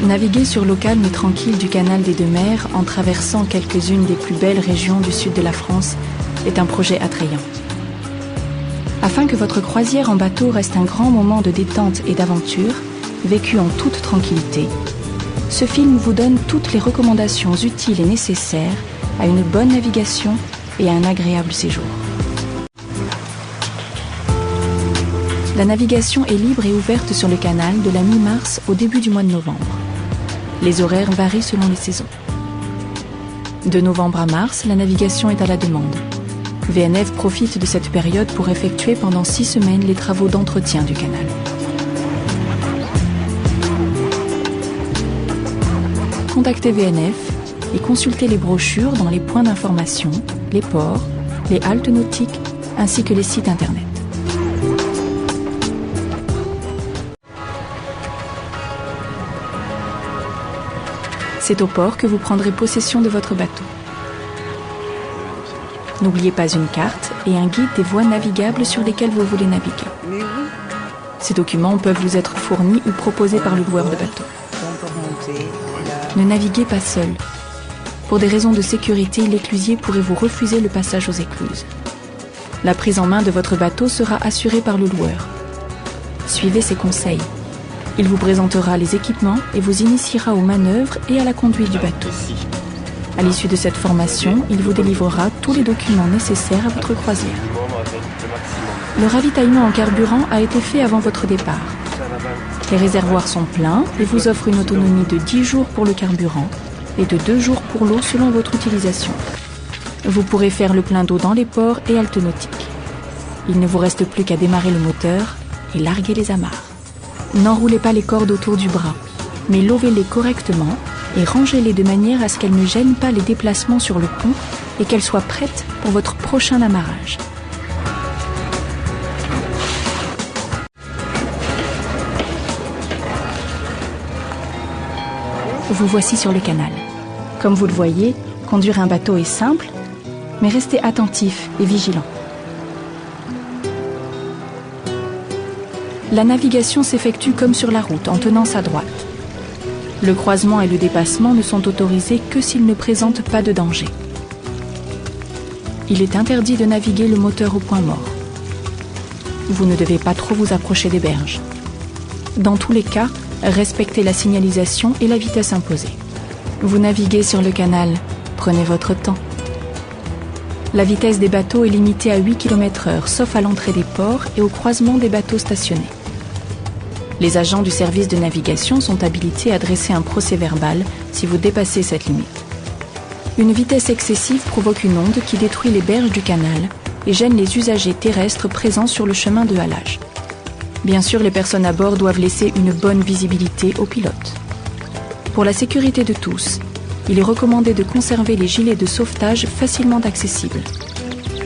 Naviguer sur l'eau calme et tranquille du canal des Deux Mers en traversant quelques-unes des plus belles régions du sud de la France est un projet attrayant. Afin que votre croisière en bateau reste un grand moment de détente et d'aventure, vécu en toute tranquillité, ce film vous donne toutes les recommandations utiles et nécessaires à une bonne navigation et à un agréable séjour. La navigation est libre et ouverte sur le canal de la mi-mars au début du mois de novembre. Les horaires varient selon les saisons. De novembre à mars, la navigation est à la demande. VNF profite de cette période pour effectuer pendant 6 semaines les travaux d'entretien du canal. Contactez VNF et consultez les brochures dans les points d'information, les ports, les haltes nautiques ainsi que les sites internet. C'est au port que vous prendrez possession de votre bateau. N'oubliez pas une carte et un guide des voies navigables sur lesquelles vous voulez naviguer. Ces documents peuvent vous être fournis ou proposés par le loueur de bateau. Ne naviguez pas seul. Pour des raisons de sécurité, l'éclusier pourrait vous refuser le passage aux écluses. La prise en main de votre bateau sera assurée par le loueur. Suivez ses conseils. Il vous présentera les équipements et vous initiera aux manœuvres et à la conduite du bateau. À l'issue de cette formation, il vous délivrera tous les documents nécessaires à votre croisière. Le ravitaillement en carburant a été fait avant votre départ. Les réservoirs sont pleins et vous offrent une autonomie de 10 jours pour le carburant et de 2 jours pour l'eau selon votre utilisation. Vous pourrez faire le plein d'eau dans les ports et haltes nautiques. Il ne vous reste plus qu'à démarrer le moteur et larguer les amarres. N'enroulez pas les cordes autour du bras, mais lovez-les correctement et rangez-les de manière à ce qu'elles ne gênent pas les déplacements sur le pont et qu'elles soient prêtes pour votre prochain amarrage. Vous voici sur le canal. Comme vous le voyez, conduire un bateau est simple, mais restez attentif et vigilant. La navigation s'effectue comme sur la route, en tenant sa droite. Le croisement et le dépassement ne sont autorisés que s'ils ne présentent pas de danger. Il est interdit de naviguer le moteur au point mort. Vous ne devez pas trop vous approcher des berges. Dans tous les cas, respectez la signalisation et la vitesse imposée. Vous naviguez sur le canal, prenez votre temps. La vitesse des bateaux est limitée à 8 km/h, sauf à l'entrée des ports et au croisement des bateaux stationnés. Les agents du service de navigation sont habilités à dresser un procès-verbal si vous dépassez cette limite. Une vitesse excessive provoque une onde qui détruit les berges du canal et gêne les usagers terrestres présents sur le chemin de halage. Bien sûr, les personnes à bord doivent laisser une bonne visibilité aux pilotes. Pour la sécurité de tous, il est recommandé de conserver les gilets de sauvetage facilement accessibles.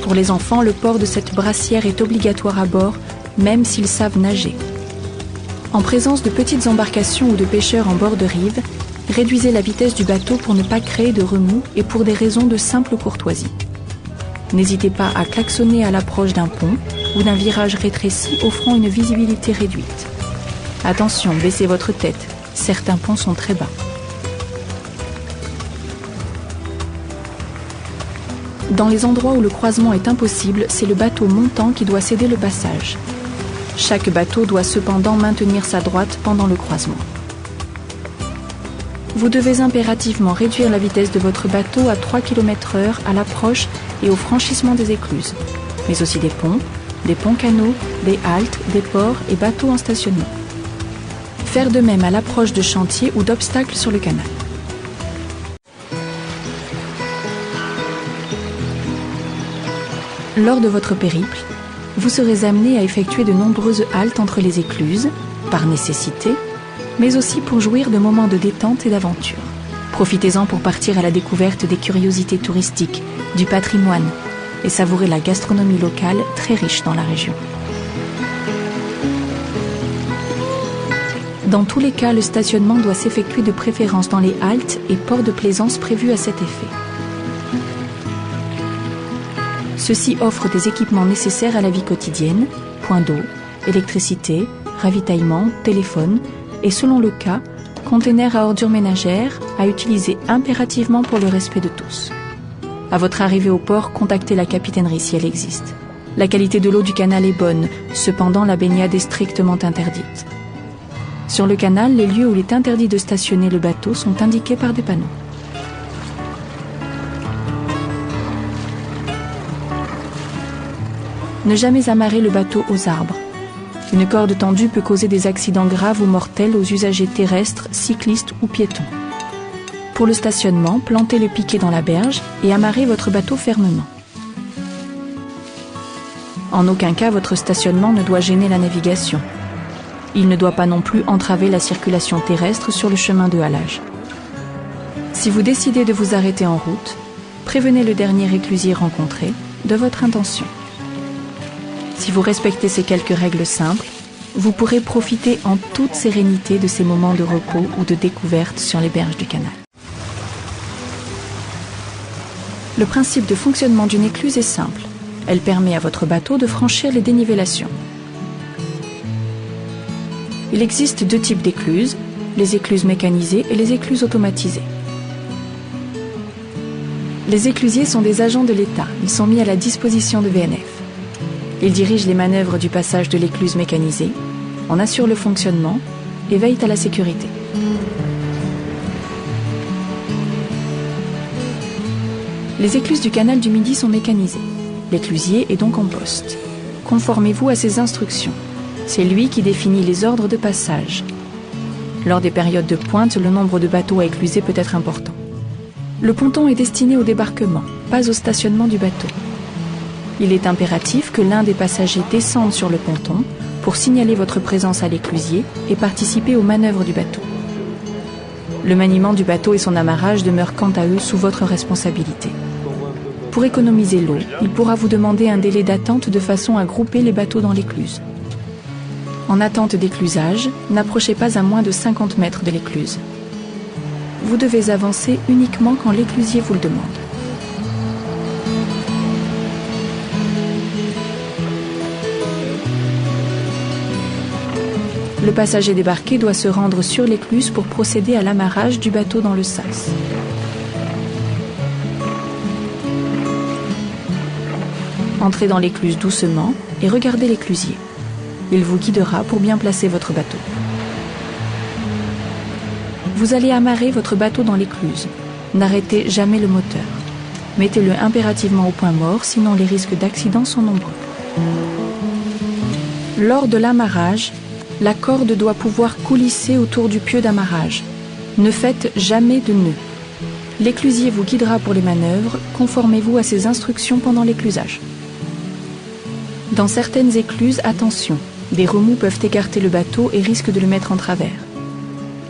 Pour les enfants, le port de cette brassière est obligatoire à bord, même s'ils savent nager. En présence de petites embarcations ou de pêcheurs en bord de rive, réduisez la vitesse du bateau pour ne pas créer de remous et pour des raisons de simple courtoisie. N'hésitez pas à klaxonner à l'approche d'un pont ou d'un virage rétréci offrant une visibilité réduite. Attention, baissez votre tête, certains ponts sont très bas. Dans les endroits où le croisement est impossible, c'est le bateau montant qui doit céder le passage. Chaque bateau doit cependant maintenir sa droite pendant le croisement. Vous devez impérativement réduire la vitesse de votre bateau à 3 km/h à l'approche et au franchissement des écluses, mais aussi des ponts canaux, des haltes, des ports et bateaux en stationnement. Faire de même à l'approche de chantiers ou d'obstacles sur le canal. Lors de votre périple, vous serez amené à effectuer de nombreuses haltes entre les écluses, par nécessité, mais aussi pour jouir de moments de détente et d'aventure. Profitez-en pour partir à la découverte des curiosités touristiques, du patrimoine et savourer la gastronomie locale très riche dans la région. Dans tous les cas, le stationnement doit s'effectuer de préférence dans les haltes et ports de plaisance prévus à cet effet. Ceux-ci offrent des équipements nécessaires à la vie quotidienne, points d'eau, électricité, ravitaillement, téléphone et selon le cas, container à ordures ménagères à utiliser impérativement pour le respect de tous. À votre arrivée au port, contactez la capitainerie si elle existe. La qualité de l'eau du canal est bonne, cependant la baignade est strictement interdite. Sur le canal, les lieux où il est interdit de stationner le bateau sont indiqués par des panneaux. Ne jamais amarrer le bateau aux arbres. Une corde tendue peut causer des accidents graves ou mortels aux usagers terrestres, cyclistes ou piétons. Pour le stationnement, plantez le piquet dans la berge et amarrez votre bateau fermement. En aucun cas, votre stationnement ne doit gêner la navigation. Il ne doit pas non plus entraver la circulation terrestre sur le chemin de halage. Si vous décidez de vous arrêter en route, prévenez le dernier éclusier rencontré de votre intention. Si vous respectez ces quelques règles simples, vous pourrez profiter en toute sérénité de ces moments de repos ou de découverte sur les berges du canal. Le principe de fonctionnement d'une écluse est simple. Elle permet à votre bateau de franchir les dénivellations. Il existe deux types d'écluses, les écluses mécanisées et les écluses automatisées. Les éclusiers sont des agents de l'État. Ils sont mis à la disposition de VNF. Ils dirigent les manœuvres du passage de l'écluse mécanisée, en assurent le fonctionnement et veillent à la sécurité. Les écluses du canal du Midi sont mécanisées. L'éclusier est donc en poste. Conformez-vous à ses instructions. C'est lui qui définit les ordres de passage. Lors des périodes de pointe, le nombre de bateaux à écluser peut être important. Le ponton est destiné au débarquement, pas au stationnement du bateau. Il est impératif que l'un des passagers descende sur le ponton pour signaler votre présence à l'éclusier et participer aux manœuvres du bateau. Le maniement du bateau et son amarrage demeurent quant à eux sous votre responsabilité. Pour économiser l'eau, il pourra vous demander un délai d'attente de façon à grouper les bateaux dans l'écluse. En attente d'éclusage, n'approchez pas à moins de 50 mètres de l'écluse. Vous devez avancer uniquement quand l'éclusier vous le demande. Le passager débarqué doit se rendre sur l'écluse pour procéder à l'amarrage du bateau dans le sas. Entrez dans l'écluse doucement et regardez l'éclusier. Il vous guidera pour bien placer votre bateau. Vous allez amarrer votre bateau dans l'écluse. N'arrêtez jamais le moteur. Mettez-le impérativement au point mort, sinon les risques d'accident sont nombreux. Lors de l'amarrage, la corde doit pouvoir coulisser autour du pieu d'amarrage. Ne faites jamais de nœud. L'éclusier vous guidera pour les manœuvres, conformez-vous à ses instructions pendant l'éclusage. Dans certaines écluses, attention, des remous peuvent écarter le bateau et risquent de le mettre en travers.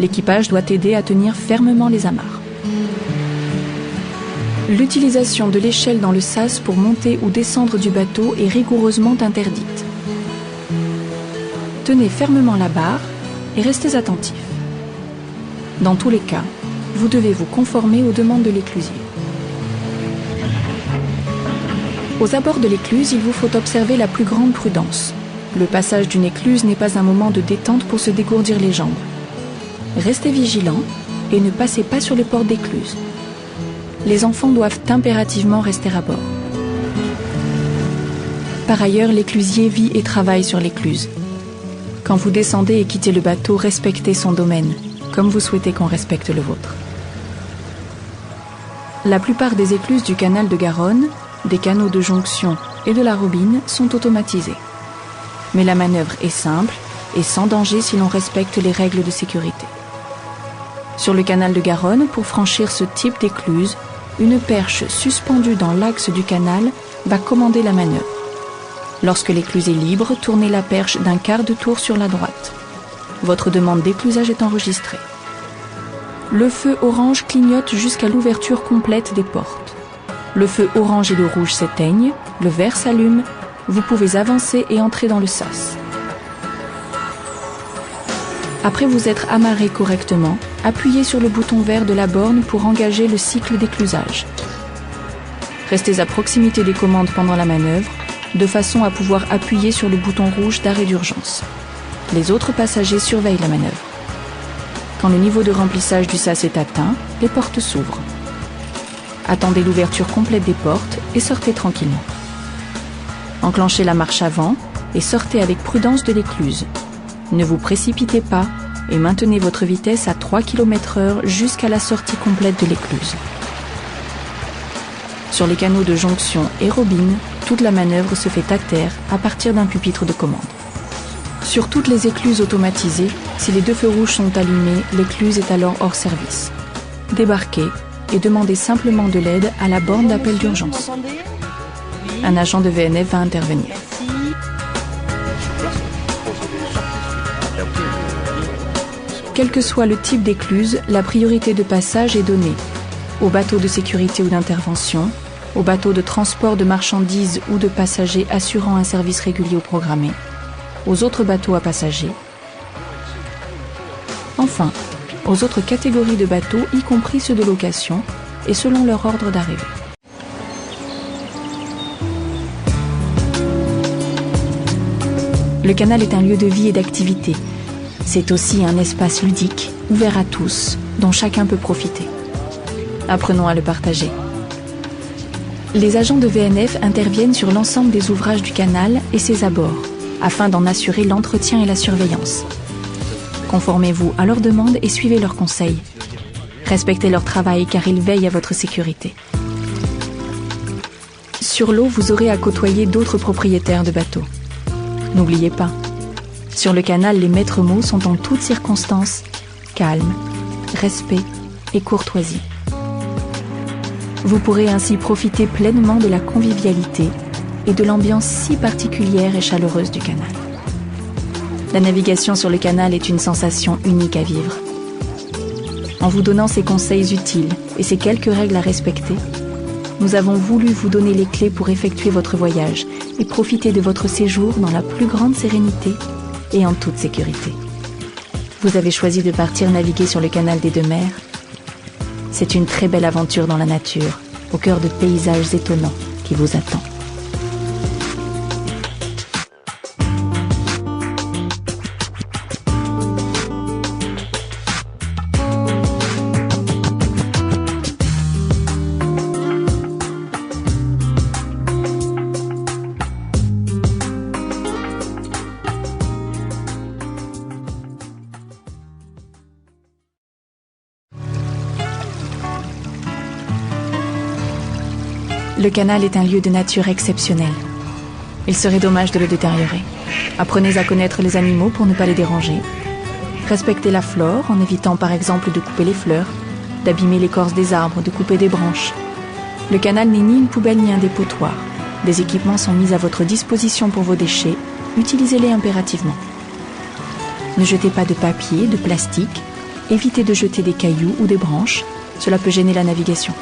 L'équipage doit aider à tenir fermement les amarres. L'utilisation de l'échelle dans le sas pour monter ou descendre du bateau est rigoureusement interdite. Tenez fermement la barre et restez attentif. Dans tous les cas, vous devez vous conformer aux demandes de l'éclusier. Aux abords de l'écluse, il vous faut observer la plus grande prudence. Le passage d'une écluse n'est pas un moment de détente pour se dégourdir les jambes. Restez vigilants et ne passez pas sur les portes d'écluse. Les enfants doivent impérativement rester à bord. Par ailleurs, l'éclusier vit et travaille sur l'écluse. Quand vous descendez et quittez le bateau, respectez son domaine, comme vous souhaitez qu'on respecte le vôtre. La plupart des écluses du canal de Garonne, des canaux de jonction et de la Robine sont automatisées. Mais la manœuvre est simple et sans danger si l'on respecte les règles de sécurité. Sur le canal de Garonne, pour franchir ce type d'écluse, une perche suspendue dans l'axe du canal va commander la manœuvre. Lorsque l'écluse est libre, tournez la perche d'un quart de tour sur la droite. Votre demande d'éclusage est enregistrée. Le feu orange clignote jusqu'à l'ouverture complète des portes. Le feu orange et le rouge s'éteignent, le vert s'allume, vous pouvez avancer et entrer dans le sas. Après vous être amarré correctement, appuyez sur le bouton vert de la borne pour engager le cycle d'éclusage. Restez à proximité des commandes pendant la manœuvre, de façon à pouvoir appuyer sur le bouton rouge d'arrêt d'urgence. Les autres passagers surveillent la manœuvre. Quand le niveau de remplissage du sas est atteint, les portes s'ouvrent. Attendez l'ouverture complète des portes et sortez tranquillement. Enclenchez la marche avant et sortez avec prudence de l'écluse. Ne vous précipitez pas et maintenez votre vitesse à 3 km/h jusqu'à la sortie complète de l'écluse. Sur les canaux de jonction et robine, toute la manœuvre se fait à terre à partir d'un pupitre de commande. Sur toutes les écluses automatisées, si les deux feux rouges sont allumés, l'écluse est alors hors service. Débarquez et demandez simplement de l'aide à la borne d'appel d'urgence. Un agent de VNF va intervenir. Quel que soit le type d'écluse, la priorité de passage est donnée aux bateaux de sécurité ou d'intervention, aux bateaux de transport de marchandises ou de passagers assurant un service régulier ou programmé, aux autres bateaux à passagers, enfin, aux autres catégories de bateaux, y compris ceux de location, et selon leur ordre d'arrivée. Le canal est un lieu de vie et d'activité. C'est aussi un espace ludique, ouvert à tous, dont chacun peut profiter. Apprenons à le partager. Les agents de VNF interviennent sur l'ensemble des ouvrages du canal et ses abords, afin d'en assurer l'entretien et la surveillance. Conformez-vous à leurs demandes et suivez leurs conseils. Respectez leur travail car ils veillent à votre sécurité. Sur l'eau, vous aurez à côtoyer d'autres propriétaires de bateaux. N'oubliez pas, sur le canal, les maîtres mots sont en toutes circonstances calme, respect et courtoisie. Vous pourrez ainsi profiter pleinement de la convivialité et de l'ambiance si particulière et chaleureuse du canal. La navigation sur le canal est une sensation unique à vivre. En vous donnant ces conseils utiles et ces quelques règles à respecter, nous avons voulu vous donner les clés pour effectuer votre voyage et profiter de votre séjour dans la plus grande sérénité et en toute sécurité. Vous avez choisi de partir naviguer sur le canal des Deux Mers. C'est une très belle aventure dans la nature, au cœur de paysages étonnants qui vous attend. Le canal est un lieu de nature exceptionnel. Il serait dommage de le détériorer. Apprenez à connaître les animaux pour ne pas les déranger. Respectez la flore en évitant par exemple de couper les fleurs, d'abîmer l'écorce des arbres, de couper des branches. Le canal n'est ni une poubelle ni un dépotoir. Des équipements sont mis à votre disposition pour vos déchets. Utilisez-les impérativement. Ne jetez pas de papier, de plastique. Évitez de jeter des cailloux ou des branches. Cela peut gêner la navigation.